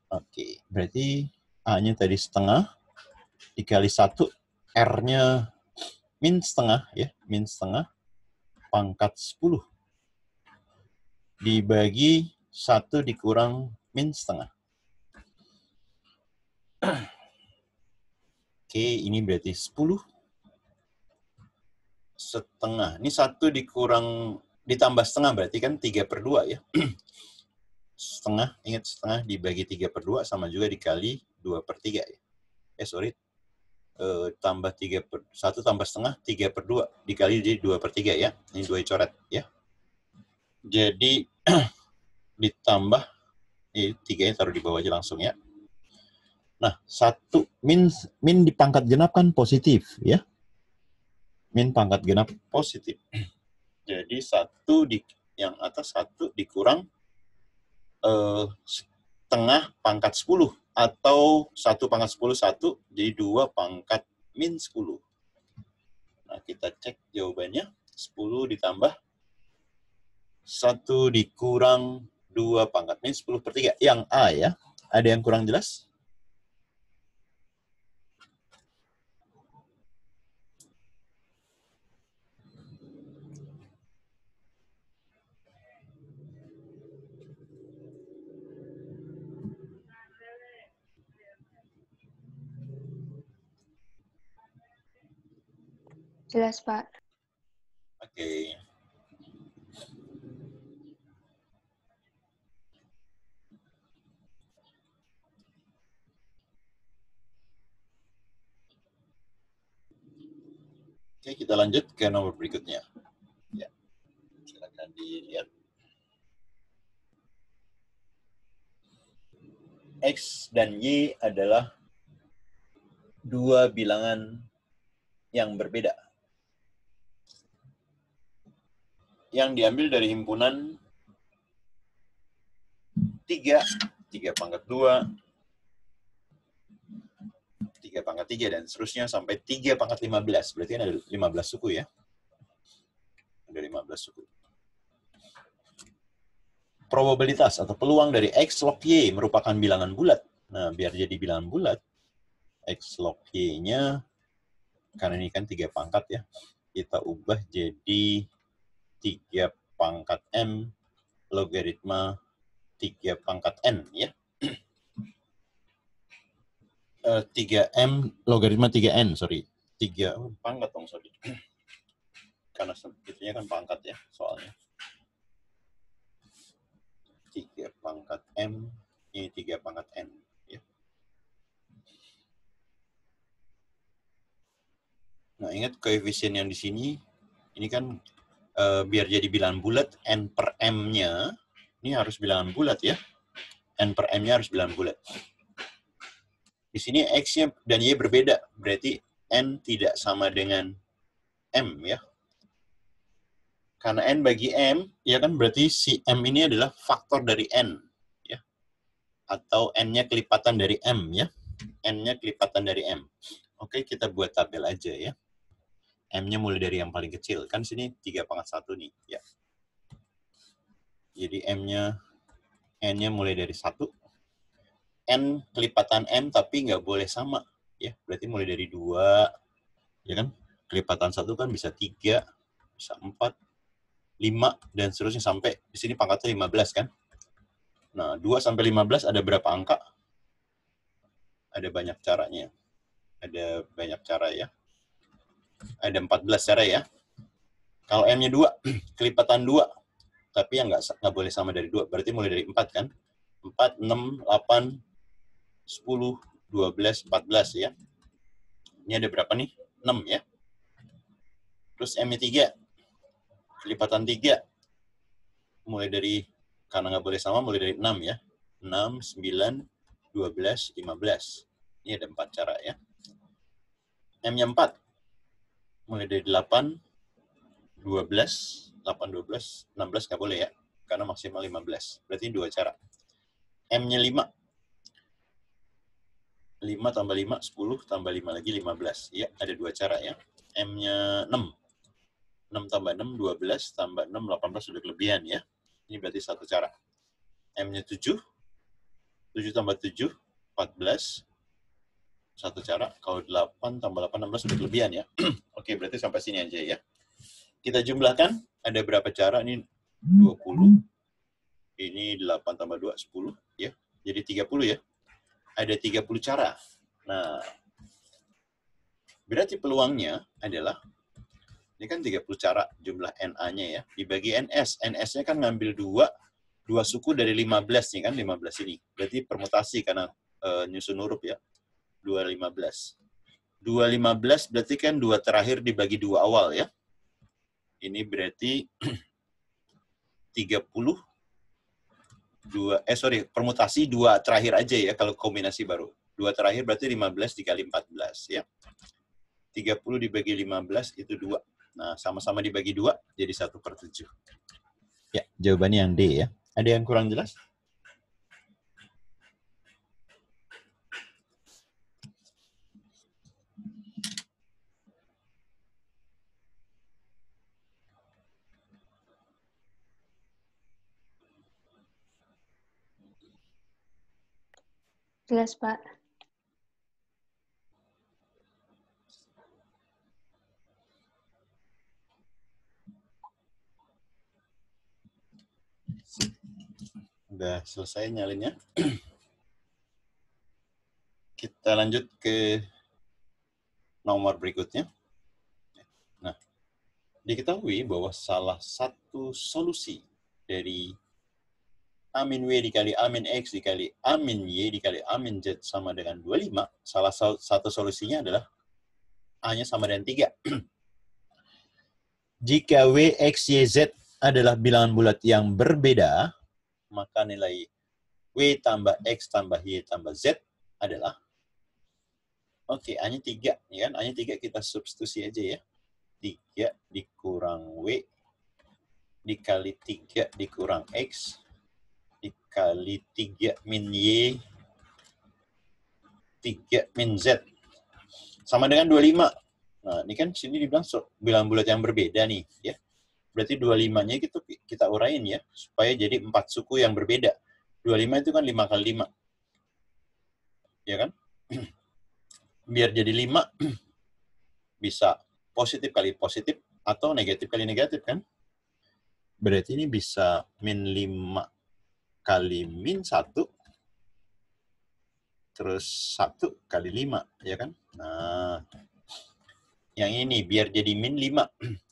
Oke, berarti A-nya tadi setengah, dikali 1, R-nya min setengah ya, min setengah pangkat 10 dibagi 1 dikurang min setengah. Oke, ini berarti 10 setengah. Ini 1 dikurang ditambah setengah berarti kan 3/2 ya. Setengah, ingat setengah dibagi 3/2 sama juga dikali 2/3 ya. Tambah 1 tambah setengah 3/2 dikali jadi 2/3 ya. Ini 2 coret ya. Jadi ditambah, ini 3-nya taruh di bawah aja langsung ya. Nah, 1 min di pangkat genap kan positif ya. Min pangkat genap positif. Jadi 1 yang atas 1 dikurang setengah pangkat 10 atau 1 pangkat 10 1 jadi 2 pangkat min 10. Nah, kita cek jawabannya. 10 ditambah 1 dikurang 2 pangkat min 10/3. Yang A ya. Ada yang kurang jelas? Jelas, Pak. Oke. Oke, kita lanjut ke nomor berikutnya. Ya. Silakan dilihat. X dan Y adalah dua bilangan yang berbeda. Yang diambil dari himpunan 3 pangkat 2, 3 pangkat 3, dan seterusnya sampai 3 pangkat 15. Berarti ada 15 suku ya. Ada 15 suku. Probabilitas atau peluang dari X log Y merupakan bilangan bulat. Nah, biar jadi bilangan bulat, X log Y-nya, karena ini kan 3 pangkat ya, kita ubah jadi 3 pangkat M logaritma 3 pangkat N ya. 3M logaritma 3N, sorry. 3 pangkat dong, sorry. Karena itunya kan pangkat ya soalnya. 3 pangkat M, ini 3 pangkat N ya. Nah, ingat koefisien yang di sini, ini kan biar jadi bilangan bulat, N per M-nya, ini harus bilangan bulat ya. N per M-nya harus bilangan bulat. Di sini X-nya dan Y berbeda, berarti N tidak sama dengan M ya. Karena N bagi M, ya kan berarti si M ini adalah faktor dari N ya. Atau N-nya kelipatan dari M ya. N-nya kelipatan dari M. Oke, kita buat tabel aja ya. M-nya mulai dari yang paling kecil. Kan sini 3 pangkat 1 nih ya. Jadi M-nya N-nya mulai dari 1. N kelipatan M tapi nggak boleh sama. Ya, berarti mulai dari 2. Ya kan? Kelipatan 1 kan bisa 3, bisa 4, 5, dan seterusnya sampai di sini pangkatnya 15 kan? Nah, 2 sampai 15 ada berapa angka? Ada banyak caranya. Ada banyak cara ya. Ada 14 cara ya. Kalau M-nya 2, kelipatan 2. Tapi yang nggak boleh sama dari 2. Berarti mulai dari 4 kan? 4, 6, 8, 10, 12, 14 ya. Ini ada berapa nih? 6 ya. Terus M-nya 3. Kelipatan 3. Mulai dari, karena nggak boleh sama, mulai dari 6 ya. 6, 9, 12, 15. Ini ada 4 cara ya. M-nya 4. Mulai dari 8, 12, 8, 12, 16 nggak boleh ya. Karena maksimal 15. Berarti 2 cara. M-nya 5. 5 tambah 5, 10, tambah 5 lagi 15. Ya, ada 2 cara ya. M-nya 6. 6 tambah 6, 12, tambah 6, 18 sudah kelebihan ya. Ini berarti 1 cara. M-nya 7. 7 tambah 7, 14. 1 cara. Kalau 8 tambah 8, 16 sudah kelebihan ya. Oke, berarti sampai sini aja ya. Kita jumlahkan, ada berapa cara? Ini 20. Ini 8 tambah 2, 10. Ya. Jadi 30 ya. Ada 30 cara. Nah, berarti peluangnya adalah, ini kan 30 cara jumlah NA-nya ya, dibagi NS. NS-nya kan ngambil 2 suku dari 15 nih kan, 15 ini. Berarti permutasi karena nyusun huruf ya. 2, 15. 2, 15 berarti kan 2 terakhir dibagi 2 awal ya. Ini berarti 30. Permutasi 2 terakhir aja ya kalau kombinasi baru. 2 terakhir berarti 15 dikali 14 ya. 30 dibagi 15 itu 2. Nah, sama-sama dibagi 2 jadi 1/7. Ya, jawabannya yang D ya. Ada yang kurang jelas? Jelas, Pak. Udah selesai nyalinnya. Kita lanjut ke nomor berikutnya. Nah, diketahui bahwa salah satu solusi dari A min W dikali A min X dikali A min Y dikali A min Z sama dengan 25, salah satu solusinya adalah A-nya sama dengan 3. Jika W, X, Y, Z adalah bilangan bulat yang berbeda, maka nilai W tambah X tambah Y tambah Z adalah, oke, A-nya 3. Ya kan? A-nya 3 kita substitusi aja ya. 3 dikurang W dikali 3 dikurang X dikali 3 min Y 3 min Z sama dengan 25. Nah, ini kan sini dibilang bilangan bulat yang berbeda nih, ya. Berarti 25-nya gitu kita urain ya, supaya jadi 4 suku yang berbeda. 25 itu kan 5 kali 5. Ya kan? Biar jadi 5, bisa positif kali positif, atau negatif kali negatif kan? Berarti ini bisa min 5 kali min 1, terus 1 kali 5, ya kan? Nah, yang ini biar jadi min 5.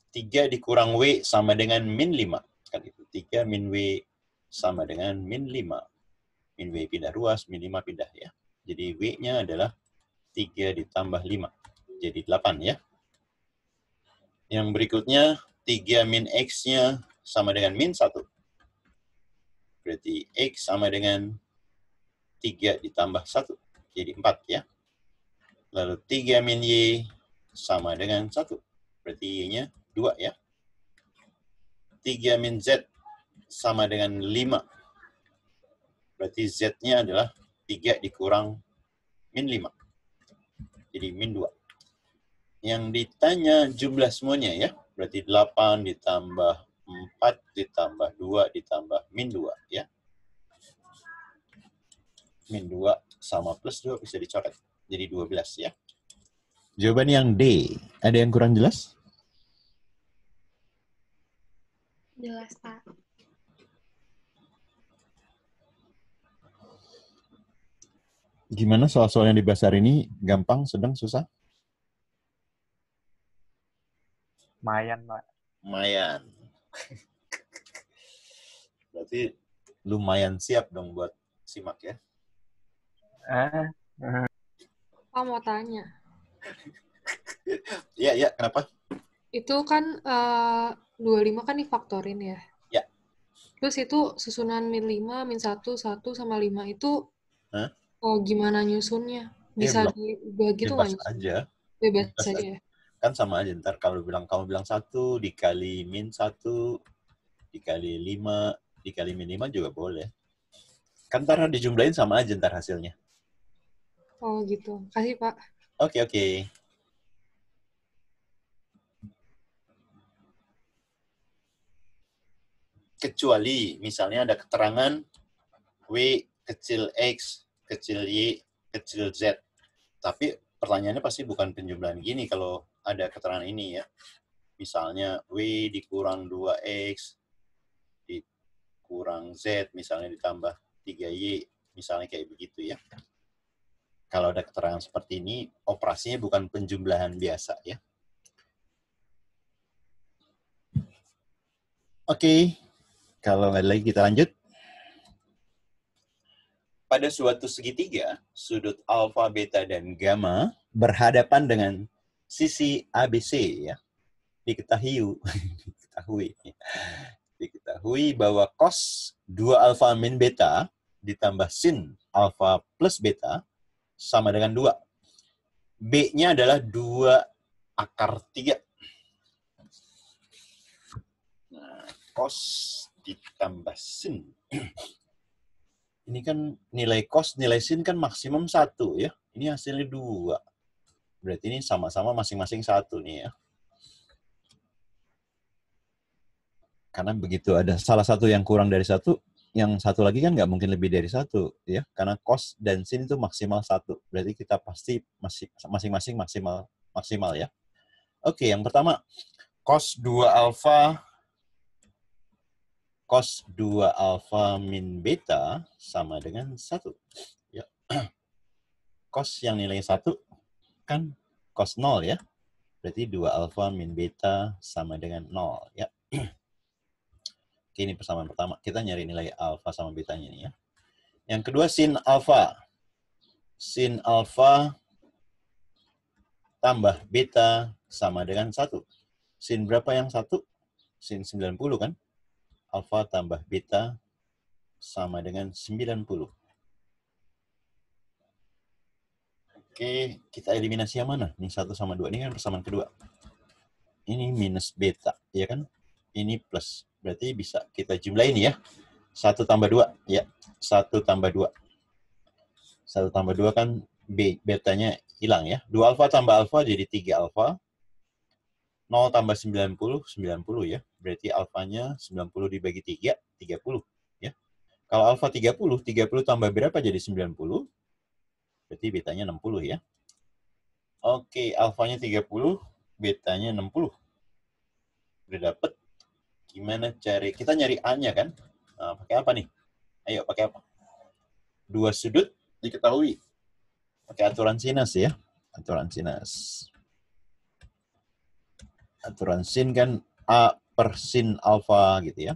3 dikurang W sama dengan min 5. Kan itu. 3 min W sama dengan min 5. Min W pindah ruas, min 5 pindah ya. Jadi W-nya adalah 3 ditambah 5. Jadi 8 ya. Yang berikutnya, 3 min X-nya sama dengan min 1. Berarti X sama dengan 3 ditambah 1. Jadi 4 ya. Lalu 3 min Y sama dengan 1. Berarti Y-nya 2 ya. 3 min Z sama dengan 5. Berarti Z-nya adalah 3 dikurang min 5. Jadi min 2. Yang ditanya jumlah semuanya ya. Berarti 8 ditambah 4 ditambah 2 ditambah min 2 ya. min 2 sama plus 2 bisa dicoret. Jadi 12 ya. Jawaban yang D. Ada yang kurang jelas? Jelas, Pak. Gimana soal-soal yang dibahas hari ini? Gampang, sedang, susah? Lumayan, Pak. Lumayan. Berarti lumayan siap dong buat simak ya. Pak mau tanya. Iya, kenapa? Itu kan 25 kan difaktorin ya? Ya. Terus itu susunan min 5, min 1, 1 sama 5 itu Hah? gimana nyusunnya? Bisa diubah gitu nggak Bebas nyusunnya? aja. Bebas Bebas saja aja. ya? Kan sama aja, ntar kamu bilang 1 dikali min 1 dikali 5 dikali min 5 juga boleh. Kan ntar dijumlahin sama aja ntar hasilnya. Oh gitu. Kasih, Pak. Oke. Kecuali misalnya ada keterangan W kecil X, kecil Y, kecil Z. Tapi pertanyaannya pasti bukan penjumlahan gini kalau ada keterangan ini ya. Misalnya W dikurang 2X, dikurang Z, misalnya ditambah 3Y, misalnya kayak begitu ya. Kalau ada keterangan seperti ini, operasinya bukan penjumlahan biasa ya. Oke, kalau nggak ada lagi kita lanjut. Pada suatu segitiga, sudut alfa, beta, dan gamma berhadapan dengan sisi ABC ya. Diketahui bahwa cos 2 alfa min beta ditambah sin alfa plus beta sama dengan 2. B-nya adalah 2 akar 3. Nah, cos ditambah sin. Ini kan nilai cos, nilai sin kan maksimum 1 ya. Ini hasilnya 2. Berarti ini sama-sama masing-masing 1 nih ya. Karena begitu ada salah satu yang kurang dari 1, yang satu lagi kan nggak mungkin lebih dari 1 ya. Karena cos dan sin itu maksimal 1. Berarti kita pasti masing-masing maksimal ya. Oke, yang pertama cos 2 alfa min beta sama dengan 1. Ya. Cos yang nilainya 1 kan cos 0 ya. Berarti 2 alfa min beta sama dengan 0 ya. Oke, ini persamaan pertama. Kita nyari nilai alfa sama betanya nih ya. Yang kedua sin alfa. Sin alfa tambah beta sama dengan 1. Sin berapa yang 1? Sin 90 kan? Alfa tambah beta sama dengan 90. Oke, kita eliminasi yang mana? Ini 1 sama 2. Ini kan persamaan kedua. Ini minus beta, ya kan? Ini plus. Berarti bisa kita jumlahin ya. 1 tambah 2. Ya, 1 tambah 2. 1 tambah 2 kan betanya hilang ya. 2 alfa tambah alfa jadi 3 alfa. 0 tambah 90, 90 ya. Berarti alfanya 90 dibagi 3, 30. Ya. Kalau alfa 30, 30 tambah berapa jadi 90? Berarti betanya 60 ya. Oke, alfanya 30, betanya 60. Udah dapet. Gimana cari? Kita nyari A-nya kan? Nah, pakai apa nih? Ayo, pakai apa? 2 sudut diketahui. Pakai aturan sinus ya. Aturan sinus. Aturan sin kan A per sin alfa gitu ya.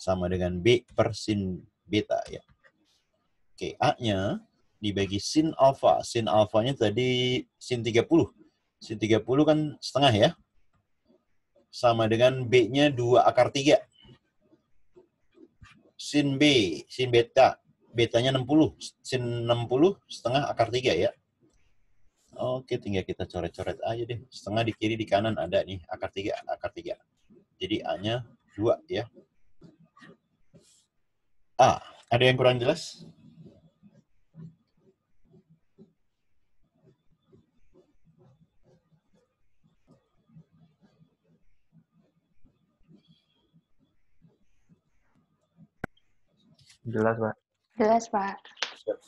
Sama dengan B per sin beta ya. Oke, A-nya dibagi sin alfa. Sin alfanya tadi sin 30. Sin 30 kan setengah ya. Sama dengan B-nya 2 akar 3. Sin B, sin beta. Betanya 60. Sin 60 setengah akar 3 ya. Oke, tinggal kita coret-coret aja deh. Setengah di kiri, di kanan ada nih. Akar 3, akar 3. Jadi A-nya 2 ya. A, ada yang kurang jelas? Jelas, Pak. Jelas, Pak. Siap.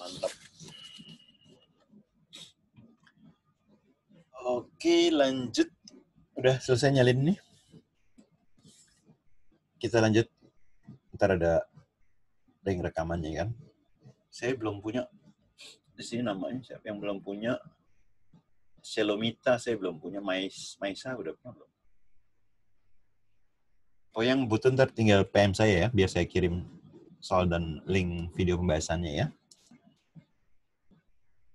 Mantap. Oke, lanjut. Udah selesai nyalin nih. Kita lanjut. Ntar ada link rekamannya kan. Saya belum punya. Di sini namanya siapa yang belum punya? Selomita saya belum punya. Maisa udah punya belum? Oh, yang butuh ntar tinggal PM saya ya, biar saya kirim soal dan link video pembahasannya ya.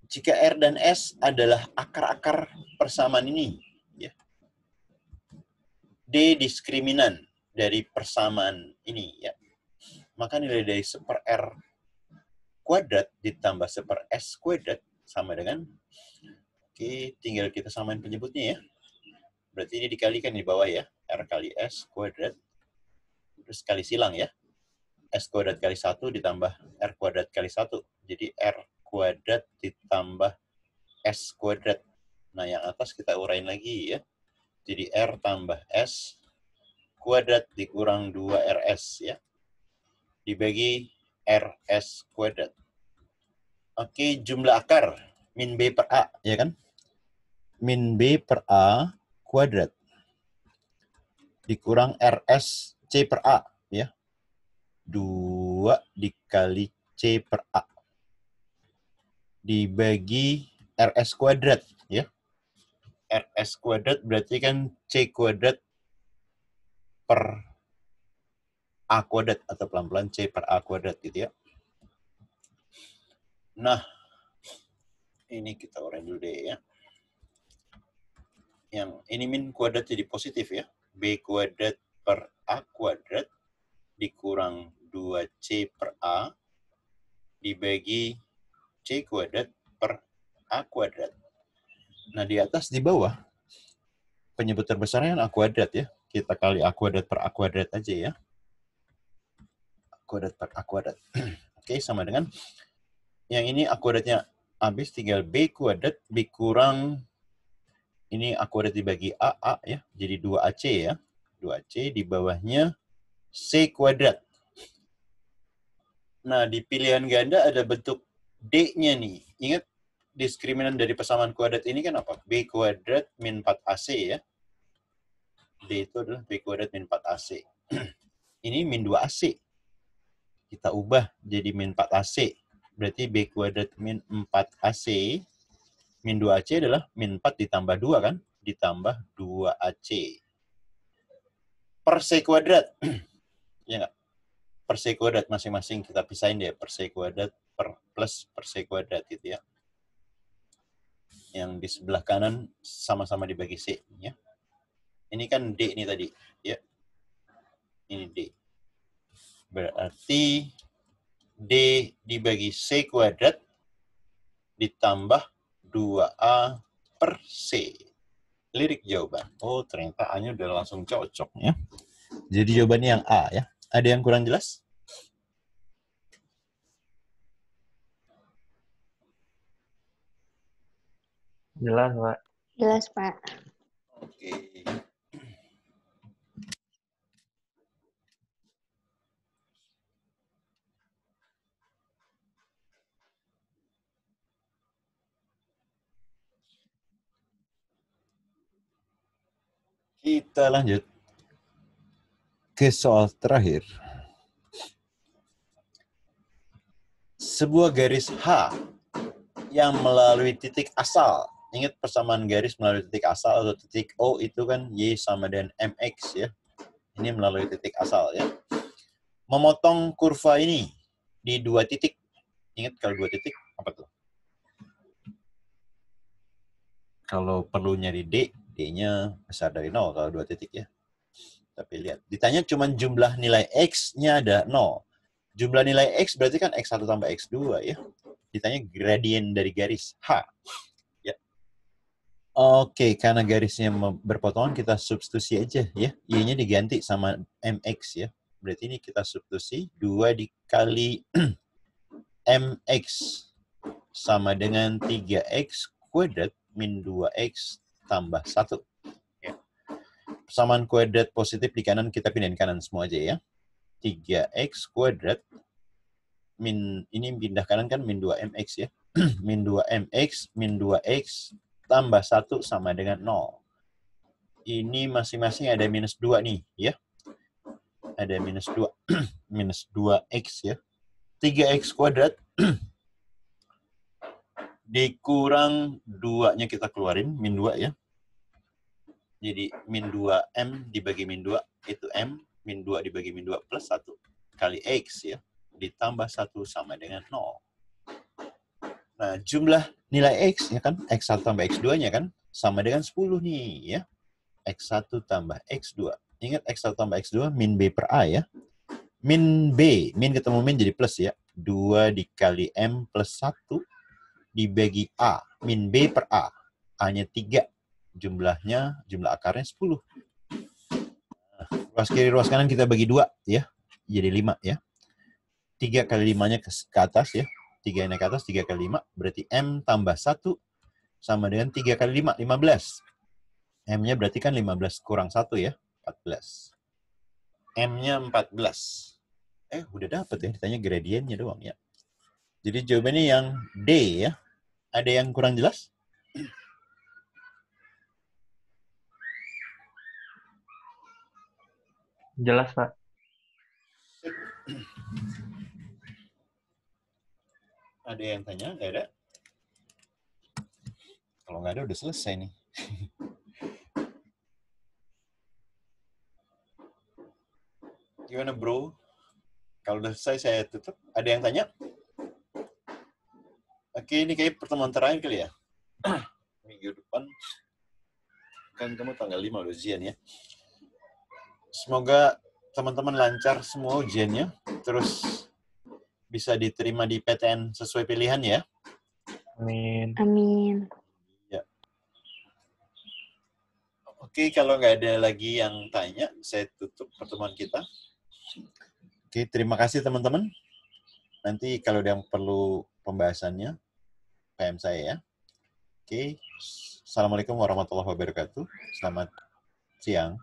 Jika R dan S adalah akar-akar persamaan ini, ya. D diskriminan dari persamaan ini, ya. Maka nilai dari 1/R kuadrat ditambah 1/S kuadrat sama dengan, oke, tinggal kita samain penyebutnya ya. Berarti ini dikalikan di bawah ya, R kali S kuadrat, terus kali silang ya. S kuadrat kali 1 ditambah R kuadrat kali 1. Jadi R kuadrat ditambah S kuadrat. Nah, yang atas kita urain lagi ya. Jadi R tambah S kuadrat dikurang 2RS ya. Dibagi RS kuadrat. Oke, jumlah akar. Min B per A, ya kan? Min B per A kuadrat. Dikurang RS C per A, ya. 2 dikali C per A. Dibagi RS kuadrat, ya. RS kuadrat berarti kan C kuadrat per A kuadrat, atau pelan-pelan C per A kuadrat gitu ya. Nah, ini kita uraiin dulu deh ya. Yang ini min kuadrat jadi positif ya. B kuadrat per A kuadrat dikurang 2C per A dibagi C kuadrat per A kuadrat. Nah, di atas di bawah penyebut terbesarnya A kuadrat ya. Kita kali A kuadrat per A kuadrat aja ya. A kuadrat per A kuadrat. Oke, sama dengan yang ini A kuadratnya habis, tinggal B kuadrat dikurang ini A kuadrat dibagi A ya. Jadi 2AC ya. 2AC di bawahnya C kuadrat. Nah, di pilihan ganda ada bentuk D-nya nih. Ingat, diskriminan dari persamaan kuadrat ini kan apa? B kuadrat min 4AC ya. D itu adalah B kuadrat min 4AC. Ini min 2AC. Kita ubah jadi min 4AC. Berarti B kuadrat min 4AC. Min 2AC adalah min 4 ditambah 2 kan? Ditambah 2AC. Per C kuadrat. Ya nggak? Per C kuadrat masing-masing kita pisahin deh. Per C kuadrat plus per C kuadrat gitu ya. Yang di sebelah kanan sama-sama dibagi C. Ya. Ini kan D ini tadi. Ya. Ini D. Berarti D dibagi C kuadrat ditambah 2A per C. Lirik jawaban. Oh, ternyata A-nya udah langsung cocok ya. Jadi jawabannya yang A ya. Ada yang kurang jelas? Jelas, Pak. Jelas, Pak. Oke. Kita lanjut ke soal terakhir. Sebuah garis H yang melalui titik asal. Ingat persamaan garis melalui titik asal atau titik O itu kan Y sama dengan MX ya. Ini melalui titik asal ya. Memotong kurva ini di 2 titik. Ingat kalau 2 titik apa tuh? Kalau perlu nyari D, D-nya besar dari 0 kalau 2 titik ya. Tapi lihat, ditanya cuma jumlah nilai X-nya ada 0. Jumlah nilai X berarti kan X1 tambah X2 ya. Ditanya gradien dari garis H. Ya. Oke, karena garisnya berpotongan kita substitusi aja ya. Y-nya diganti sama MX ya. Berarti ini kita substitusi 2 dikali MX sama dengan 3X kuadrat min 2X tambah 1. Ya. Persamaan kuadrat positif di kanan kita pindahin kanan semua aja ya. 3x kuadrat ini pindah kanan kan min 2mx ya. Min 2mx min 2x tambah 1 sama dengan 0. Ini masing-masing ada minus 2 nih ya. Ada minus 2. Minus 2x ya. 3x kuadrat dikurang 2-nya kita keluarin, min 2 ya. Jadi min 2m dibagi min 2 itu m, min 2 dibagi min 2 plus 1 kali x ya. Ditambah 1 sama dengan 0. Nah, jumlah nilai x ya kan, x1 tambah x2-nya kan sama dengan 10 nih ya. X1 tambah x2. Ingat x1 tambah x2 min b per a ya. Min b, min ketemu min jadi plus ya. 2 dikali m plus 1 dibagi a, min b per a. A-nya 3. Jumlah akarnya 10. Nah, ruas kiri, ruas kanan kita bagi 2 ya. Jadi 5 ya. 3 kali 5-nya ke atas ya. 3-nya ke atas, 3 kali 5. Berarti M tambah 1 sama dengan 3 kali 5, 15. M-nya berarti kan 15 kurang 1 ya. 14. M-nya 14. Udah dapet ya. Ditanya gradiennya doang ya. Jadi jawabannya yang D ya. Ada yang kurang jelas? Jelas, Pak. Ada yang tanya? Nggak ada? Kalau nggak ada, udah selesai nih. Gimana, bro? Kalau udah selesai, saya tutup. Ada yang tanya? Oke, ini kayak pertemuan terakhir kali ya? Minggu depan. Kan kamu tanggal 5 udah ujian ya. Semoga teman-teman lancar semua ujiannya. Terus bisa diterima di PTN sesuai pilihan ya. Amin. Amin. Ya. Oke, kalau nggak ada lagi yang tanya, saya tutup pertemuan kita. Oke, terima kasih teman-teman. Nanti kalau ada yang perlu pembahasannya, PM saya ya. Oke, Assalamualaikum warahmatullahi wabarakatuh. Selamat siang.